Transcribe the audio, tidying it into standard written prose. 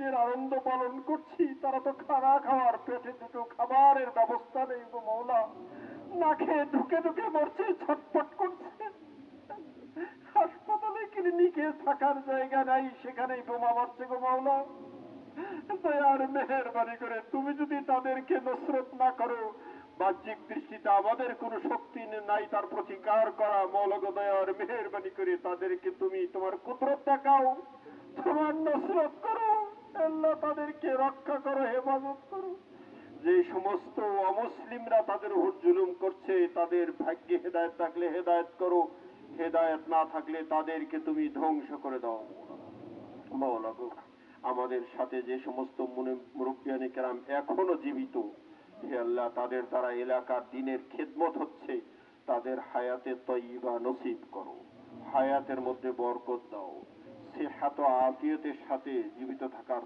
ঈদের আনন্দ পালন করছি, তারা তো খানা খাওয়ার, পেটে দুটো খাবারের ব্যবস্থা নেই গো মওলা। না খেয়ে ধুকে ধুকে মরছে, ছটফট করছে। হাসপাতালে ক্লিনিকে থাকার জায়গা নাই, সেখানেই বোমা মারছে গো মওলা। দয়ার মেহেরবানি করে তুমি যদি তাদেরকে নসরত না করো, বাহ্যিক দৃষ্টিতে আমাদের কোনো শক্তি নাই তার প্রতিকার করা। মওলা গো দয়ার মেহেরবানি করে তাদেরকে তুমি তোমার কুদরত দেখাও, তোমার নসরত করো। আল্লাহ তাদেরকে রক্ষা করো, হেফাজত করো। যে সমস্ত অমুসলিমরা তাদের উপর জুলুম করছে, তাদের ভাগ্যে হেদায়েত থাকলে হেদায়েত করো, হেদায়েত না থাকলে তাদেরকে তুমি ধ্বংস করে দাও মাওলা গো। আমাদের সাথে যে সমস্ত মুরব্বিয়ানে কেরাম এখনো জীবিত, হে আল্লাহ তাদের দ্বারা এলাকার দিনের খেদমত হচ্ছে, তাদের হায়াতে তয়্যিবা নসিব করো, হায়াতের মধ্যে বরকত দাও, সেহাত ও আফিয়তের সাথে জীবিত থাকার